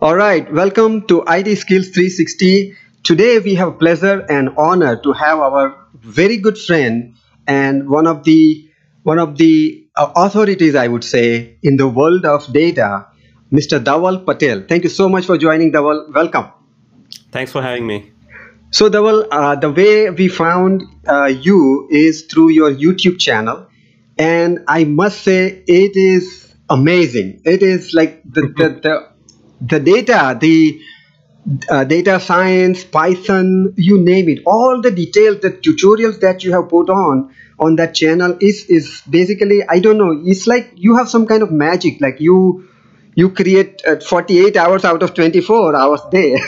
All right, welcome to IT Skills 360. Today we have pleasure and honor to have our very good friend and one of the authorities, I would say, in the world of data, Mr. Dhawal Patel. Thank you so much for joining, Dhawal. Welcome. Thanks for having me. So, Dhawal, the way we found you is through your YouTube channel, and I must say it is amazing. It is like the data, the data science, Python, you name it. All the details, the tutorials that you have put on that channel is basically, I don't know. It's like you have some kind of magic. Like you create 48 hours out of 24 hours there.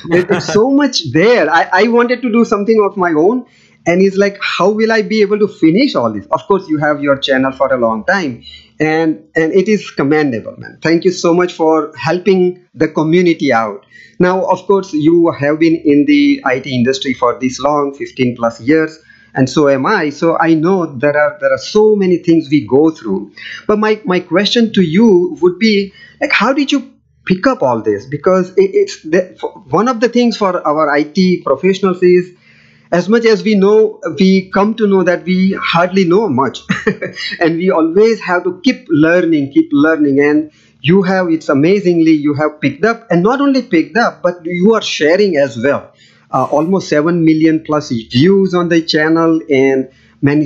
It's so much there. I wanted to do something of my own, and it's like, how will I be able to finish all this? Of course, you have your channel for a long time, and it is commendable, man. Thank you so much for helping the community out. Now, of course, you have been in the IT industry for this long, 15 plus years, and so am I. So I know there are so many things we go through. But my question to you would be like, how did you pick up all this? Because one of the things for our IT professionals is, as much as we know, we come to know that we hardly know much. And we always have to keep learning. And you have, it's amazingly, you have picked up, and not only picked up, but you are sharing as well. Almost 7 million plus views on the channel, and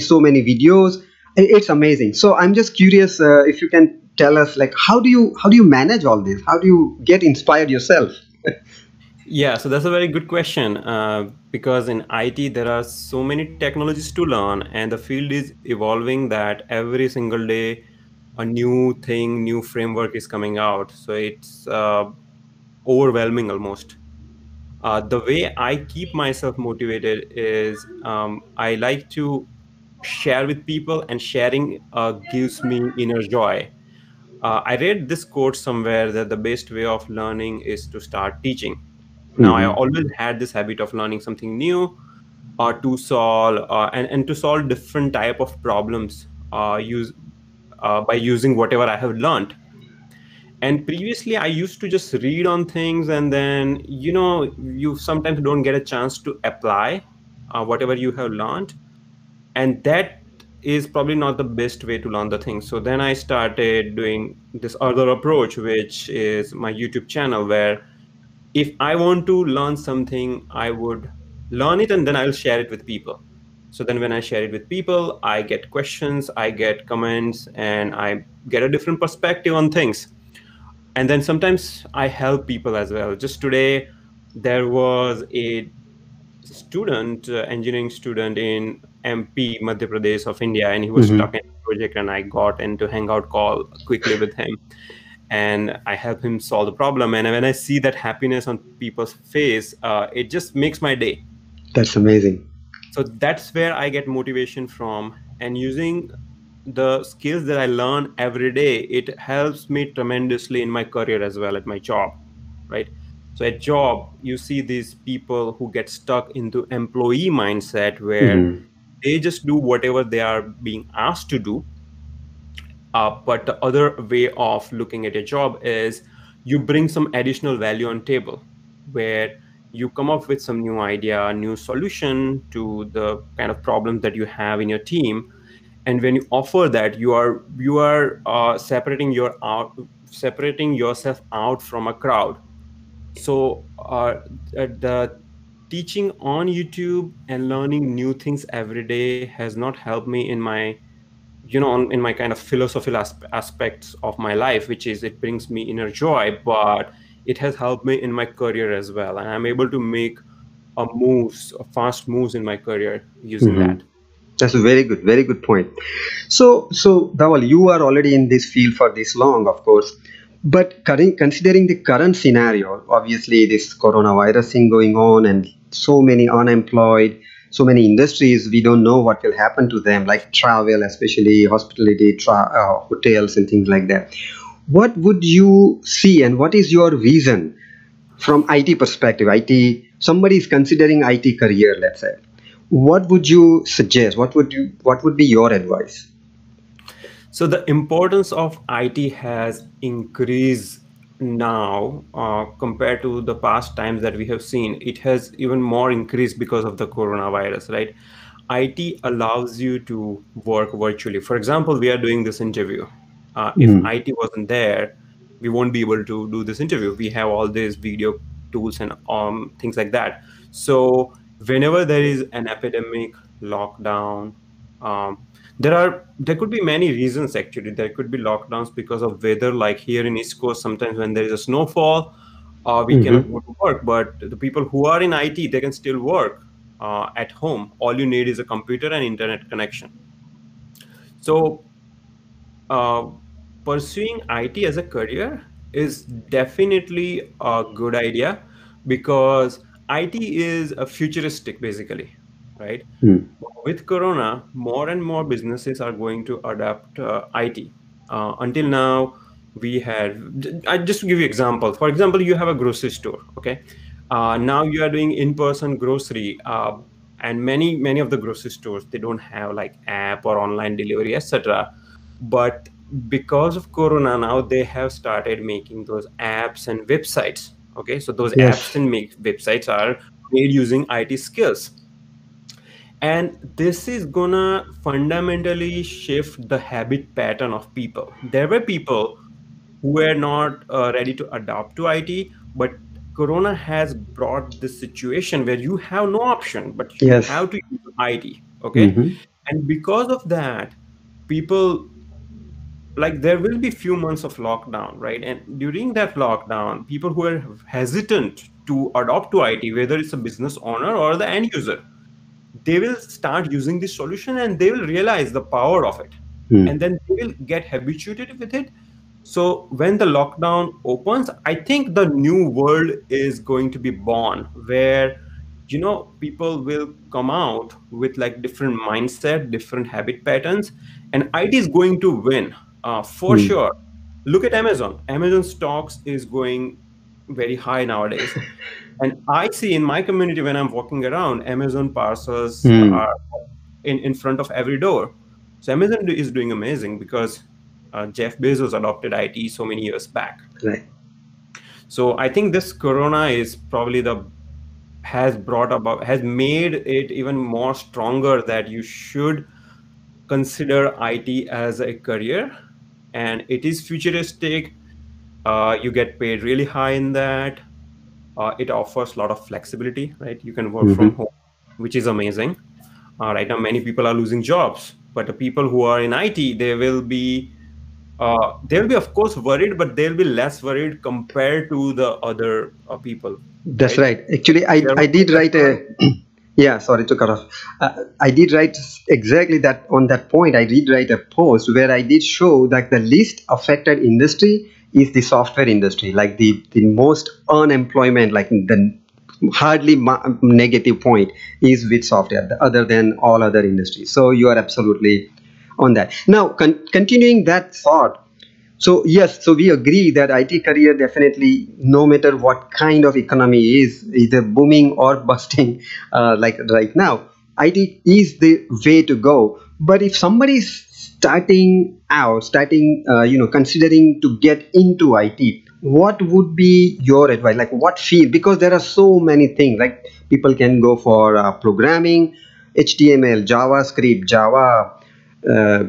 so many videos. It's amazing. So I'm just curious, if you can tell us, like, how do you manage all this? How do you get inspired yourself? Yeah, so that's a very good question because in IT, there are so many technologies to learn, and the field is evolving that every single day a new thing, new framework is coming out. So it's overwhelming almost. The way I keep myself motivated is I like to share with people, and sharing gives me inner joy. I read this quote somewhere that the best way of learning is to start teaching. Now, I Mhm. always had this habit of learning something new to solve and to solve different type of problems use by using whatever I have learned. And previously, I used to just read on things, and then you sometimes don't get a chance to apply whatever you have learned, and that is probably not the best way to learn the things. So then I started doing this other approach, which is my YouTube channel, where if I want to learn something, I would learn it and then I'll share it with people. So then when I share it with people, I get questions, I get comments, and I get a different perspective on things. And then sometimes I help people as well. Just today, there was a student, engineering student in MP, Madhya Pradesh of India, and he was stuck Mhm. in a project, and I got into Hangout call quickly with him, and I help him solve the problem. And when I see that happiness on people's face, it just makes my day. That's amazing. So that's where I get motivation from, and using the skills that I learn every day, it helps me tremendously in my career as well at my job, right? So at job, you see these people who get stuck into employee mindset where Mhm. they just do whatever they are being asked to do. But the other way of looking at a job is you bring some additional value on table, where you come up with some new idea, new solution to the kind of problems that you have in your team. And when you offer that, you are separating yourself out from a crowd. So the teaching on YouTube and learning new things every day has not helped me in my in my kind of philosophical aspects of my life, which is it brings me inner joy, but it has helped me in my career as well, and I'm able to make a fast moves in my career using that. Mhm. That's a very good point. So Dawal, you are already in this field for this long, of course. But considering the current scenario, obviously this coronavirus thing going on, and so many unemployed, so many industries, we don't know what will happen to them, like travel, especially hospitality, hotels, and things like that. What would you see, and what is your vision from IT perspective? IT, somebody is considering IT career, let's say. What would you suggest? What would be your advice? So the importance of IT has increased now, compared to the past times that we have seen, it has even more increased because of the coronavirus, right? IT allows you to work virtually. For example, we are doing this interview. If Mm. IT wasn't there, we won't be able to do this interview. We have all these video tools and things like that. So whenever there is an epidemic, lockdown, um, there could be many reasons actually. There could be lockdowns because of weather, like here in East Coast. Sometimes when there is a snowfall, we cannot Hmm. go to work. But the people who are in IT, they can still work at home. All you need is a computer and internet connection. So uh, pursuing IT as a career is definitely a good idea because IT is a futuristic, basically, right? Mm. With Corona, more and more businesses are going to adopt IT. Until now, we had, I just to give you example. For example, you have a grocery store, okay? Now you are doing in-person grocery, and many of the grocery stores they don't have like app or online delivery, etc. But because of Corona, now they have started making those apps and websites. Okay, so those apps Yes. and websites are made using IT skills, and this is gonna fundamentally shift the habit pattern of people. There were people who were not ready to adapt to IT, but Corona has brought this situation where you have no option, but you Yes. have to use IT. Okay, Hmm. and because of that, people, like, there will be few months of lockdown, right? And during that lockdown, people who are hesitant to adopt to IT, whether it's a business owner or the end user, they will start using this solution and they will realize the power of it, Mm. and then they will get habituated with it. So when the lockdown opens, I think the new world is going to be born, where people will come out with like different mindset, different habit patterns, and IT is going to win, for Mm. sure. Look at Amazon stocks is going very high nowadays, and I see in my community when I'm walking around, Amazon parcels Mm. are in front of every door. So Amazon is doing amazing because Jeff Bezos adopted IT so many years back. Right. So I think this Corona is probably the has brought about has made it even more stronger that you should consider IT as a career, and it is futuristic. You get paid really high in that. It offers a lot of flexibility, right? You can work from Hmm. home, which is amazing. Right now, many people are losing jobs, but the people who are in IT, they will be, of course, worried, but they'll be less worried compared to the other people, That's right? right. Actually, There I was did a write a yeah. Sorry to cut off. I did write exactly that on that point. I did write a post where I did show that the least affected industry is the software industry, like the most unemployment, like the hardly negative point is with software, other than all other industries. So you are absolutely on that. Now, continuing that thought, so yes, so we agree that IT career definitely, no matter what kind of economy is, either booming or busting, like right now, IT is the way to go. But if somebody is considering to get into IT, what would be your advice? Like what field? Because there are so many things. Like people can go for programming, HTML, JavaScript, Java, uh,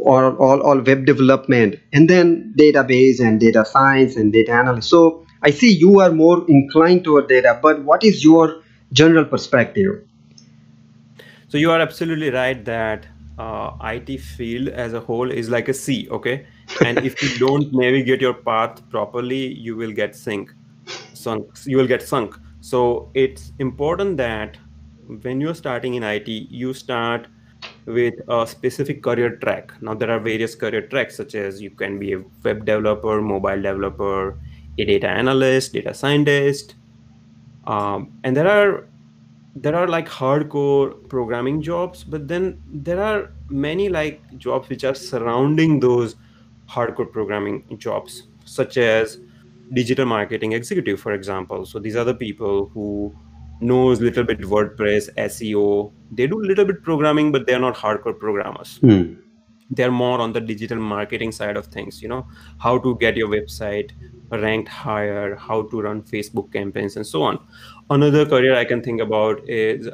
all web development, and then database and data science and data analysis. So I see you are more inclined toward data, but what is your general perspective? So you are absolutely right that IT field as a whole is like a sea, okay? And if you don't navigate your path properly, you will get you will get sunk. So it's important that when you're starting in IT, you start with a specific career track. Now there are various career tracks, such as you can be a web developer, mobile developer, a data analyst, data scientist, and there are like hardcore programming jobs, but then there are many like jobs which are surrounding those hardcore programming jobs, such as digital marketing executive, for example. So these are the people who knows little bit WordPress, SEO. They do little bit programming, but they are not hardcore programmers. Hmm. They're more on the digital marketing side of things, how to get your website ranked higher, how to run Facebook campaigns, and so on. Another career I can think about is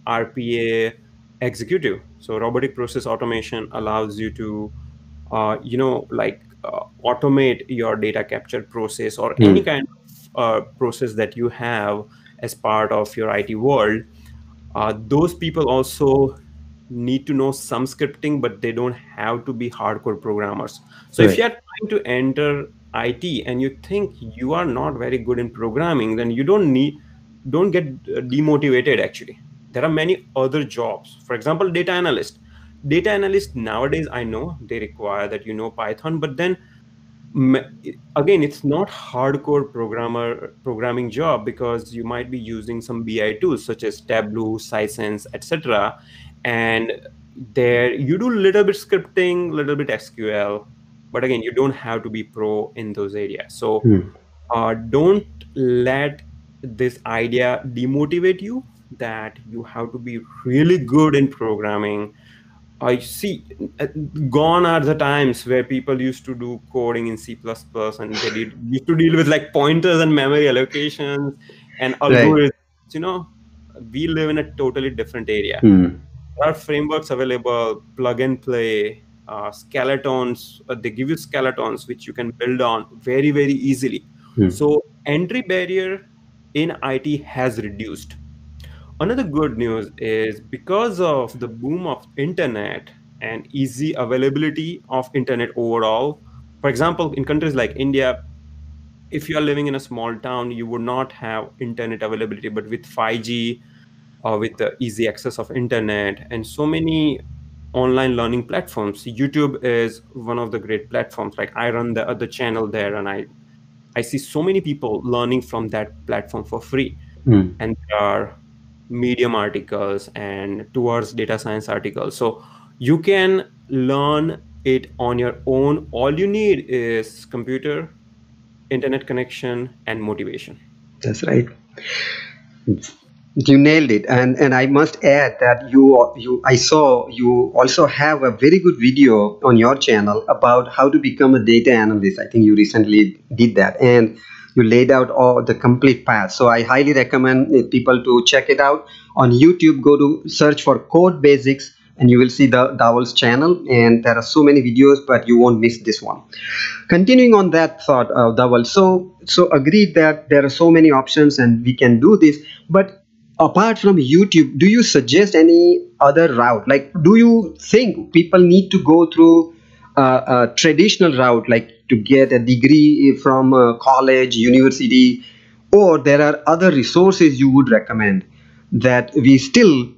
RPA executive. So robotic process automation allows you to automate your data capture process or any Hmm. kind of process that you have as part of your IT world. Those people also need to know some scripting, but they don't have to be hardcore programmers. So if Right. you are trying to enter IT and you think you are not very good in programming, then you don't get demotivated. Actually, there are many other jobs. For example, data analyst. Data analyst nowadays, I know they require that you know Python, but then ma- again, it's not hardcore programming job, because you might be using some BI tools such as Tableau, Sisense, etc. And there you do little bit scripting, little bit SQL, but again, you don't have to be pro in those areas. So Hmm. don't let this idea demotivate you that you have to be really good in programming. I see. Gone are the times where people used to do coding in C++, and used to deal with like pointers and memory allocations and Right. algorithms. You know, we live in a totally different area. Hmm. There are frameworks available, plug and play, skeletons. They give you skeletons which you can build on very, very easily. Hmm. So entry barrier in IT has reduced. Another good news is because of the boom of internet and easy availability of internet overall. For example, in countries like India, if you are living in a small town, you would not have internet availability, but with 5G or with the easy access of internet and so many online learning platforms, YouTube is one of the great platforms. Like I run the other channel there, and I see so many people learning from that platform for free. Hmm. And there are medium articles and towards data science articles, so you can learn it on your own. All you need is computer, internet connection, and motivation. That's right. You nailed it, and I must add that you I saw you also have a very good video on your channel about how to become a data analyst. I think you recently did that, and you laid out all the complete path. So I highly recommend people to check it out on YouTube. Go to search for Code Basics, and you will see the Dhawal's channel. And there are so many videos, but you won't miss this one. Continuing on that thought, Dhawal, so agreed that there are so many options and we can do this, but apart from YouTube, do you suggest any other route? Like, do you think people need to go through a traditional route, like to get a degree from college, university, or there are other resources you would recommend that we still,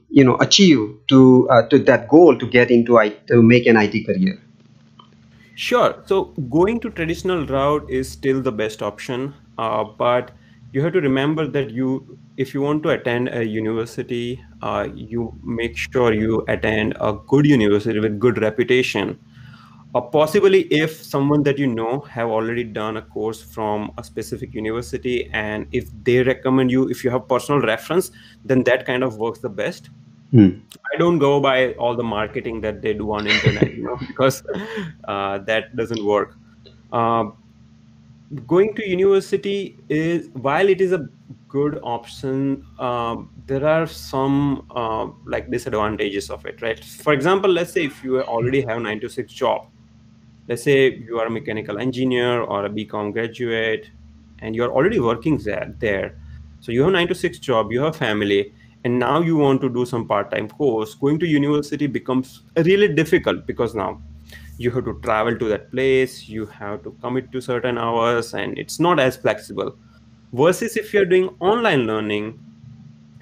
achieve to that goal to get into to make an IT career? Sure. So going to traditional route is still the best option, but you have to remember that if you want to attend a university, you make sure you attend a good university with good reputation. Possibly, if someone that you know have already done a course from a specific university, and if they recommend you, if you have personal reference, then that kind of works the best. Hmm. I don't go by all the marketing that they do on internet, because that doesn't work. Uh, Going to university is, while it is a good option, there are some like disadvantages of it, right? For example, let's say if you already have 9 to 6 job. Let's say you are a mechanical engineer or a BCom graduate, and you're already working there. So you have 9 to 6 job, you have family, and now you want to do some part-time course. Going to university becomes really difficult, because now you have to travel to that place, you have to commit to certain hours, and it's not as flexible. Versus if you're doing online learning,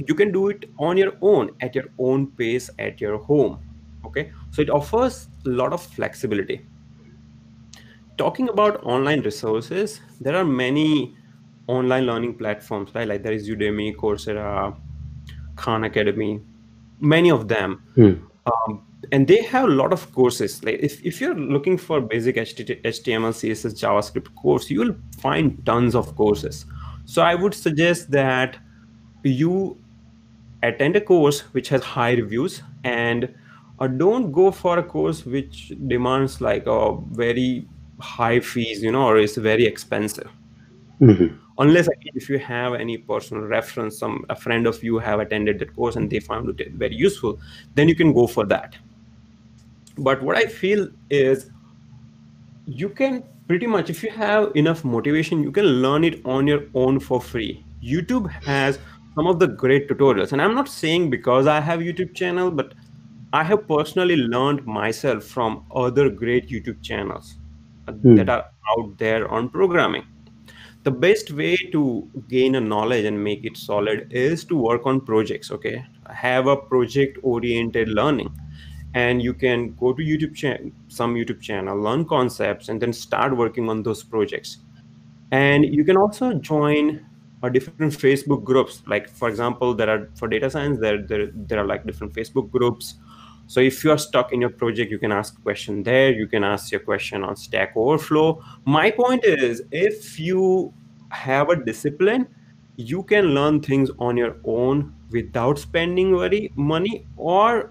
you can do it on your own, at your own pace, at your home. Okay, so it offers a lot of flexibility. Talking about online resources, there are many online learning platforms, right? Like there is Udemy, Coursera, Khan Academy, many of them. Hmm. And they have a lot of courses. Like if you're looking for basic HTML, CSS, JavaScript course, you will find tons of courses. So I would suggest that you attend a course which has high reviews, and don't go for a course which demands like a very high fees, or is very expensive. Mhm. Unless again, if you have any personal reference, a friend of you have attended that course and they found it very useful, then you can go for that. But what I feel is you can pretty much, if you have enough motivation, you can learn it on your own for free. YouTube has some of the great tutorials, and I'm not saying because I have YouTube channel, but I have personally learned myself from other great YouTube channels that Hmm. are out there on programming. The best way to gain a knowledge and make it solid is to work on projects. Okay, have a project oriented learning, and you can go to some YouTube channel, learn concepts, and then start working on those projects. And you can also join different Facebook groups. Like for example, there are, for data science, there are like different Facebook groups. So if you are stuck in your project, you can ask a question there, you can ask your question on Stack Overflow. My point is, if you have a discipline, you can learn things on your own without spending very money, or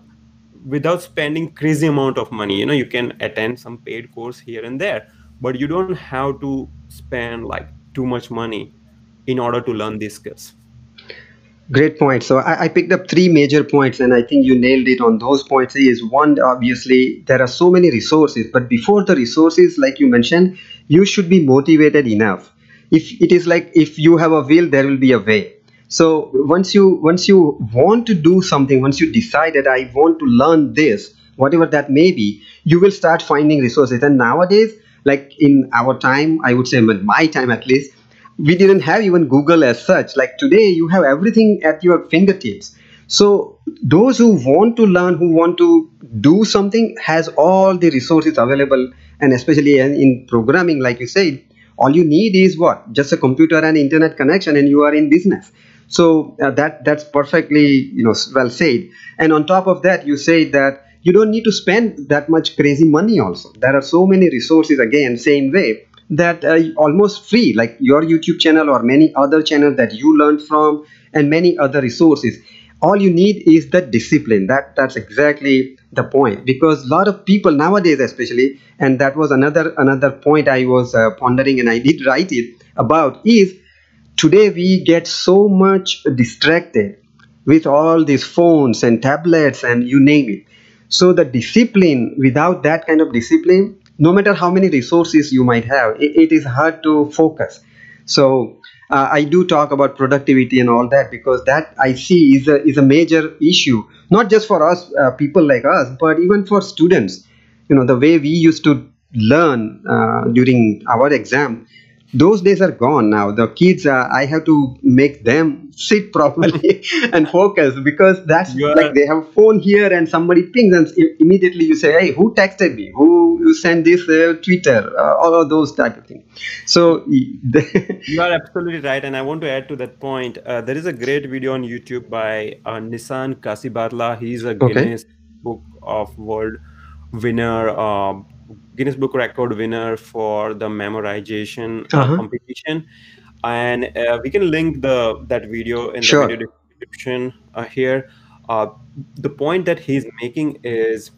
without spending crazy amount of money. You can attend some paid course here and there, but you don't have to spend like too much money in order to learn these skills. Great point. So I picked up three major points, and I think you nailed it on those points. Is one, obviously, there are so many resources, but before the resources, like you mentioned, you should be motivated enough. If it is like if you have a will, there will be a way. So once you want to do something, once you decide that I want to learn this, whatever that may be, you will start finding resources. And nowadays, like in our time, I would say in my time at least, we didn't have even Google as such. Like today, you have everything at your fingertips. So those who want to learn, who want to do something, has all the resources available. And especially in programming, like you said, all you need is what? Just a computer and internet connection, and you are in business. So that's perfectly well said. And on top of that, you say that you don't need to spend that much crazy money. Also, there are so many resources. Again, same way, that almost free, like your YouTube channel or many other channels that you learn from, and many other resources. All you need is the discipline. That's exactly the point, because a lot of people nowadays, especially, and that was another point I was pondering, and I did write it about, is today we get so much distracted with all these phones and tablets and you name it. So the discipline, without that kind of discipline, no matter how many resources you might have, it is hard to focus. So I do talk about productivity and all that, because that I see is a major issue, not just for us people like us, but even for students. The way we used to learn during our exam, those days are gone now. The kids, I have to make them sit properly and focus, because that's You like are they have a phone here and somebody pings, and immediately you say, hey, who texted me, who you sent this Twitter, all of those type of things. So you are absolutely right, and I want to add to that point. There is a great video on YouTube by Nishant Kasibhatla. He's a okay. Winner, Guinness Book Record winner for the memorization Uh-huh. competition, and we can link that video in the video Sure. description here. Uh, the point that he's making is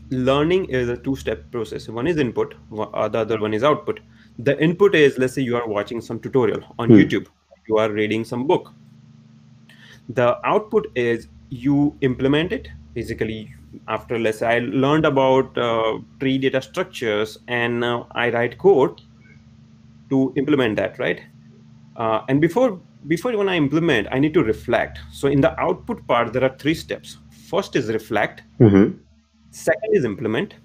learning is a two-step process. One is input, the other one is output. The input is, let's say you are watching some tutorial on Hmm. YouTube, you are reading some book. The output is you implement it. Basically, after, let's say I learned about tree data structures, and now I write code to implement that, right? And before when I implement, I need to reflect. So in the output part, there are three steps. First is reflect, Hmm. second is implement,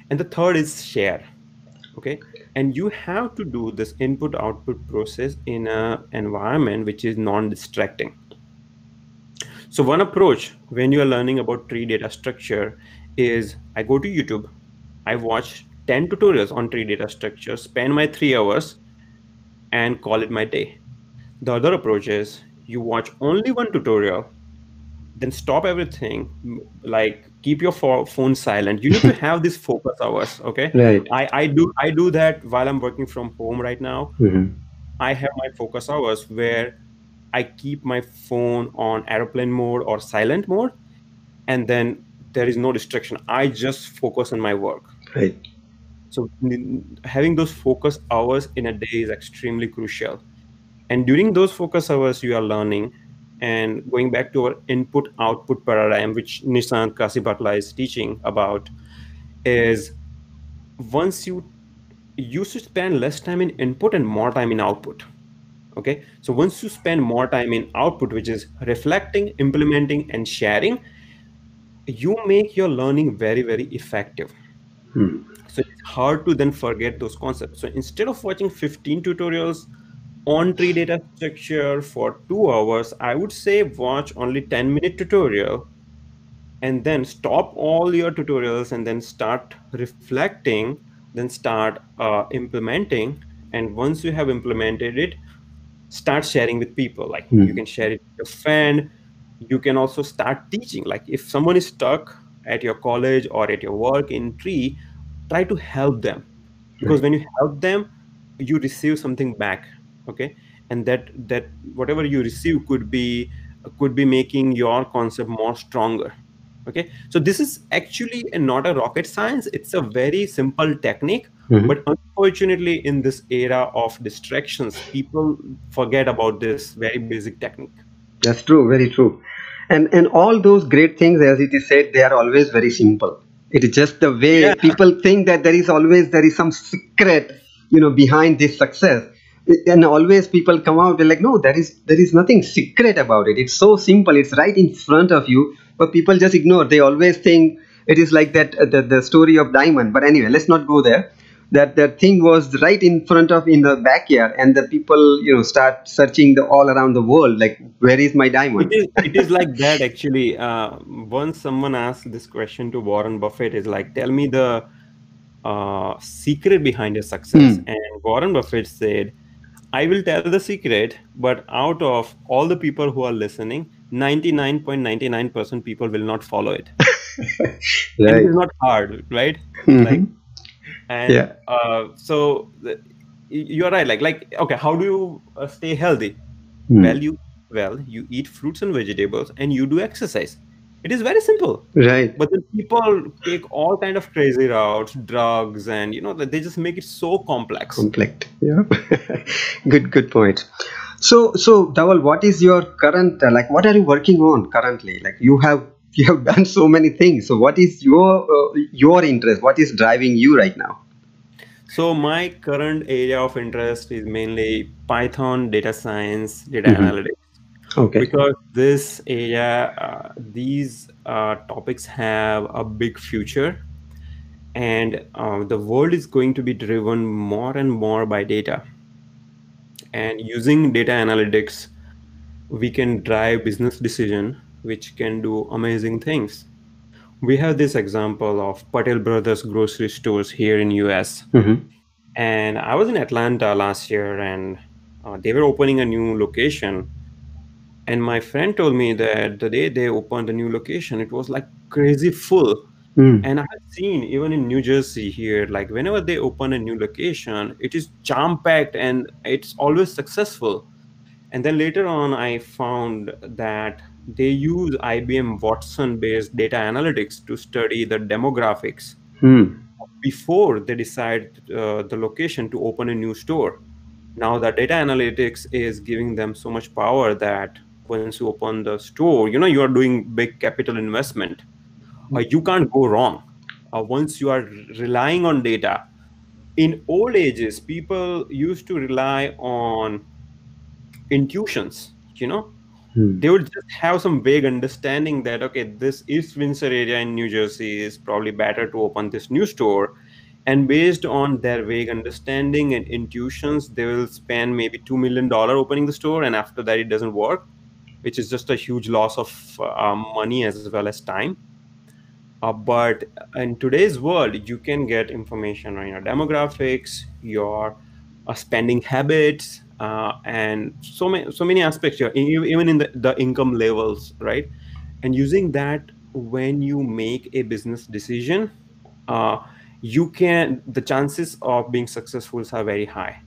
and the third is share. Okay, and you have to do this input output process in a environment which is non-distracting. So one approach when you are learning about tree data structure is, I go to YouTube, I watch 10 tutorials on tree data structure, spend my 3 hours, and call it my day. The other approach is you watch only one tutorial, then stop everything, like keep your phone silent. You need to have these focus hours. Okay, Right. I do that while I'm working from home right now. Hmm. I have my focus hours where I keep my phone on airplane mode or silent mode, and then there is no distraction. I just focus on my work. Right. So having those focus hours in a day is extremely crucial. And during those focus hours, you are learning. And going back to our input output paradigm, which Nishant Kasibhatla is teaching about, is once you should spend less time in input and more time in output. Okay, so once you spend more time in output, which is reflecting, implementing, and sharing, you make your learning very, very effective. So it's hard to then forget those concepts. So instead of watching 15 tutorials on tree data structure for 2 hours, I would say watch only 10-minute tutorial, and then stop all your tutorials and then start reflecting, then start implementing. And once you have implemented it, start sharing with people. Like you Hmm. can share it with your friend. You can also start teaching. Like if someone is stuck at your college or at your work in tree, try to help them, because Right. when you help them, you receive something back. Okay, and that whatever you receive could be making your concept more stronger. Okay, so this is actually not a rocket science. It's a very simple technique, Mhm. but unfortunately in this era of distractions, people forget about this very basic technique. That's true, very true. And all those great things, as it is said, they are always very simple. It is just the Yeah. way people think that there is some secret, behind this success. And always people come out, they're like, no, there is nothing secret about it. It's so simple. It's right in front of you, but people just ignore. They always think it is like that, the story of diamond. But anyway, let's not go there. That thing was right in front of in the backyard, and the people start searching all around the world, like, where is my It diamond? is it is like that actually. Once someone asked this question to Warren Buffett, is like, tell me the secret behind your success. Hmm. And Warren Buffett said, I will tell the secret, but out of all the people who are listening, 99.99% people will not follow it. And it Right. is not hard, right? Like, Hmm. and Yeah. you're right. Like, okay, how do you stay healthy? Hmm. Well, you eat fruits and vegetables, and you do exercise. It is very simple. Right. But then people take all kind of crazy routes, drugs, and they just make it so complex. Conflict. Yeah. Good point. So Dawal, what is your current, like, what are you working on currently? Like, you have done so many things. So what is your interest? What is driving you right now? So my current area of interest is mainly Python, data science, data Hmm. analytics, Okay. because this area, these topics have a big future, and the world is going to be driven more and more by data. And using data analytics, we can drive business decision, which can do amazing things. We have this example of Patel Brothers grocery stores here in US. Hmm. And I was in Atlanta last year, and they were opening a new location. And my friend told me that the day they opened a new location, it was like crazy full. Hmm. And I've seen even in New Jersey here, like whenever they open a new location, it is jam packed and it's always successful. And then later on, I found that they use IBM Watson based data analytics to study the demographics Hmm. before they decide the location to open a new store. Now the data analytics is giving them so much power that once you open the store, you are doing big capital investment. You can't go wrong once you are relying on data. In old ages, people used to rely on intuitions. Hmm. They would just have some vague understanding that, okay, this East Windsor area in New Jersey is probably better to open this new store. And based on their vague understanding and intuitions, they will spend maybe $2 million opening the store, and after that it doesn't work, which is just a huge loss of money as well as time. But in today's world, you can get information on your demographics, your spending habits, and so many aspects here, even in the income levels, right? And using that, when you make a business decision, uh, the chances of being successful are very high.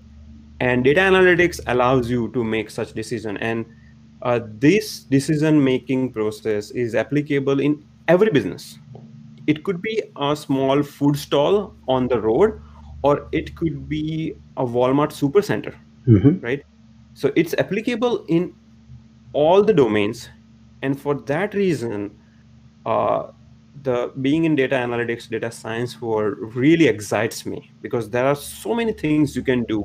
And data analytics allows you to make such decision. And this decision making process is applicable in every business. It could be a small food stall on the road, or it could be a Walmart supercenter, Hmm. right? So it's applicable in all the domains, and for that reason, uh, the being in data analytics, data science world really excites me because there are so many things you can do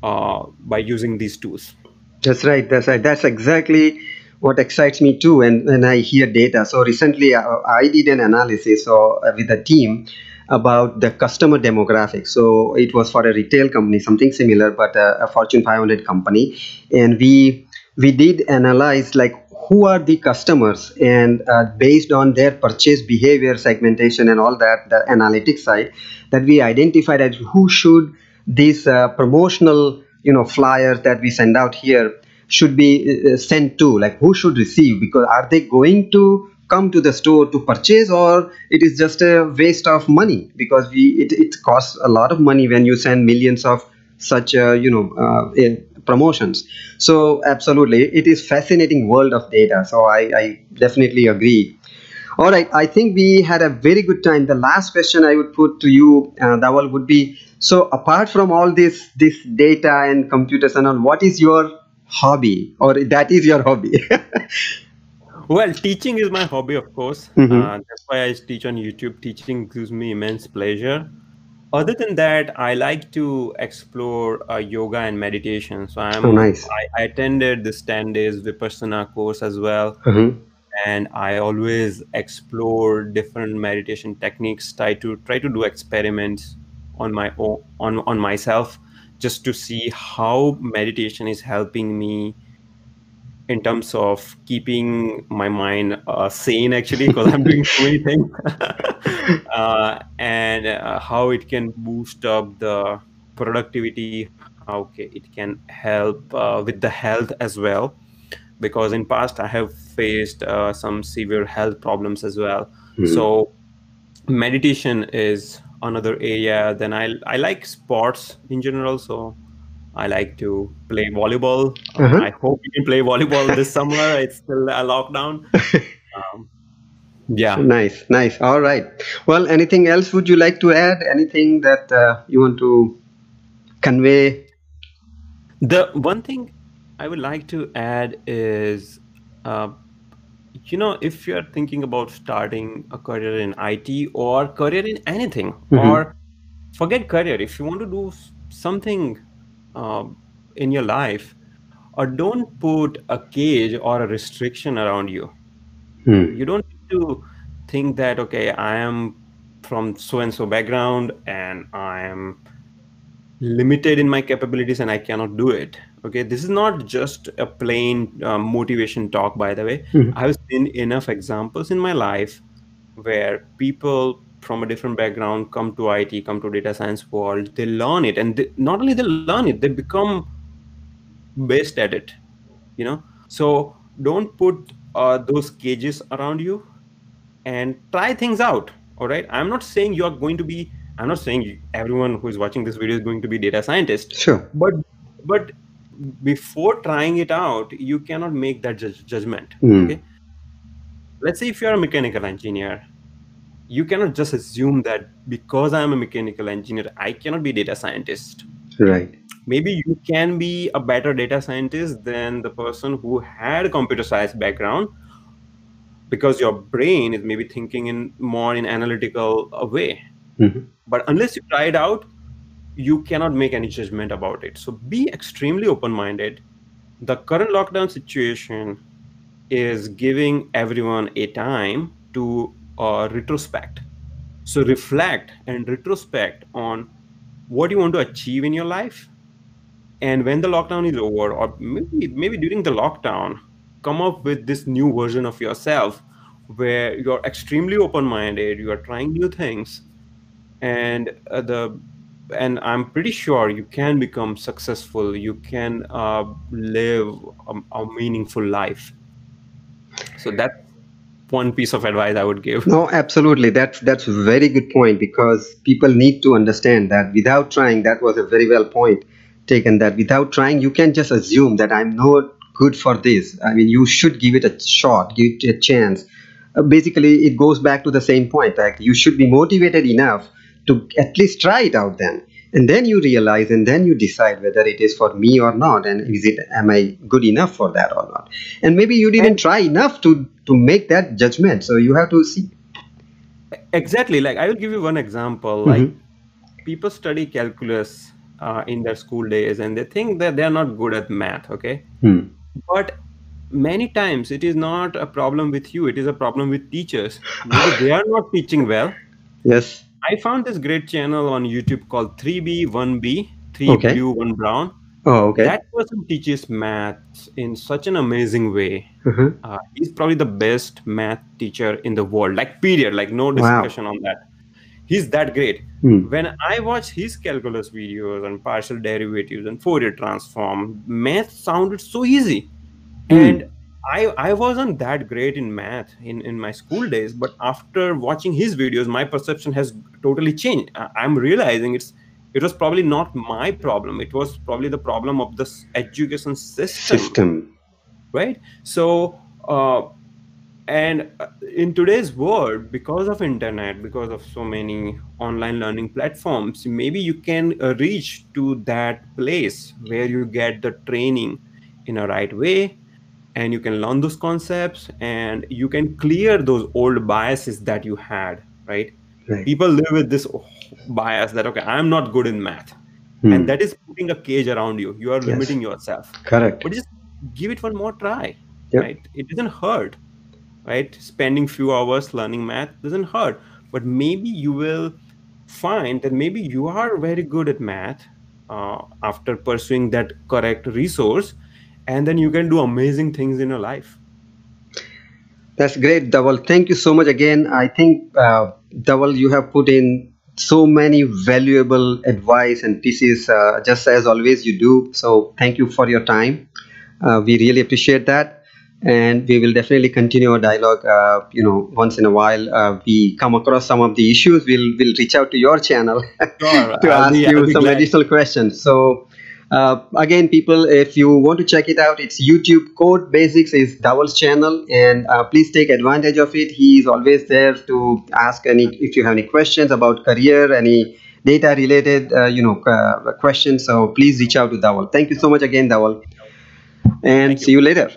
by using these tools. That's right. That's right. That's exactly what excites me too. And when I hear data, so recently I did an analysis with a team about the customer demographics. So it was for a retail company, something similar, but a Fortune 500 company, and we did analyze like who are the customers, and based on their purchase behavior segmentation and all that, the analytics side, that we identified as who should these promotional flyers that we send out here should be sent to, like who should receive, because are they going to come to the store to purchase, or it is just a waste of money, because it costs a lot of money when you send millions of such promotions. So absolutely, it is fascinating world of data, so I definitely agree. All right, I think we had a very good time. The last question I would put to you, Dawal, would be: so apart from all this data and computers and all, what is your hobby, or that is your hobby? Well, teaching is my hobby, of course. Hmm. That's why I teach on YouTube. Teaching gives me immense pleasure. Other than that, I like to explore yoga and meditation. So Oh, nice. I attended this 10 days Vipassana course as well, Hmm. and I always explore different meditation techniques. Try to do experiments on my own on myself, just to see how meditation is helping me in terms of keeping my mind sane, actually, because I'm doing so many things. And how it can boost up the productivity, how it can help with the health as well, because in past I have faced some severe health problems as well. Hmm. So meditation is another area. Then I like sports in general, so I like to play volleyball. I Uh-huh. hope we can play volleyball this summer. It's still a lockdown. Um, yeah. Nice, nice. All right. Well, anything else would you like to add? Anything that you want to convey? The one thing I would like to add is, uh, if you're thinking about starting a career in IT or career in anything, Hmm. or forget career, if you want to do something um, in your life, or don't put a cage or a restriction around you. Hmm. You don't need to think that, okay, I am from so and so background and I am limited in my capabilities and I cannot do it. Okay, this is not just a plain motivation talk, by the way. Hmm. I have seen enough examples in my life where people from a different background come to IT, come to data science world, they learn it, and not only they learn it, they become best at it. So don't put those cages around you and try things out. All right, I'm not saying everyone who is watching this video is going to be data scientist, Sure. but before trying it out, you cannot make that judgment. Hmm. Okay, let's say if you're a mechanical engineer, you cannot just assume that because I'm a mechanical engineer I cannot be data scientist. Right. Maybe you can be a better data scientist than the person who had a computer science background, because your brain is maybe thinking in more in analytical way. Hmm. But unless you try it out, you cannot make any judgment about it. So be extremely open minded. The current lockdown situation is giving everyone a time to retrospect. So reflect and retrospect on what you want to achieve in your life. And when the lockdown is over, or maybe during the lockdown, come up with this new version of yourself where you're extremely open-minded, you are trying new things, and I'm pretty sure you can become successful. You can live a meaningful life. So that's one piece of advice I would give. No, absolutely. That's a very good point, because people need to understand that without trying, that was a very well point taken. That without trying, you can just assume that I'm not good for this. I mean, you should give it a shot, give it a chance. basically it goes back to the same point. Like you should be motivated enough to at least try it out then, and then you realize, and then you decide whether it is for me or not, and is it, am I good enough for that or not. And maybe you didn't And try enough to make that judgment, so you have to see. exactly, like I will give you one example. Like Hmm. people study calculus in their school days, and they think that they are not good at math. Okay, Hmm. but many times it is not a problem with you, it is a problem with teachers. Maybe they are not teaching well. Yes. I found this great channel on YouTube called 3B 1B, 3 Okay. blue 1 brown. Oh, okay. That person teaches maths in such an amazing way. Uh-huh. He's probably the best math teacher in the world, like period, like no Wow. discussion on that. He's that great. Hmm. When I watch his calculus videos and partial derivatives and Fourier transform, math sounded so easy. And Hmm. I wasn't that great in math in my school days, but after watching his videos, my perception has totally changed. I'm realizing it was probably not my problem. It was probably the problem of this education system, System. right? So and in today's world, because of internet, because of so many online learning platforms, maybe you can reach to that place where you get the training in a right way, and you can learn those concepts, and you can clear those old biases that you had, right? Right. People live with this bias that, okay, I'm not good in math, and Hmm. that is putting a cage around you. You are Yes. limiting yourself. Correct. But just give it one more try, Yep. right? It doesn't hurt, right? Spending few hours learning math doesn't hurt, but maybe you will find that maybe you are very good at math after pursuing that correct resource, and then you can do amazing things in your life. That's great, Dhawal. Thank you so much again. I think, Dhawal, you have put in so many valuable advice and pieces, just as always you do. So thank you for your time. We really appreciate that. And we will definitely continue our dialogue. Once in a while, we come across some of the issues, we'll reach out to your channel Sure, to ask I'll you be some glad. additional questions. So, again, people, if you want to check it out, it's YouTube Code Basics is Dhawal's channel, and please take advantage of it. He is always there to ask any, if you have any questions about career, any data related, questions. So please reach out to Dhawal. Thank you so much again, Dhawal, and Thank see you. you later.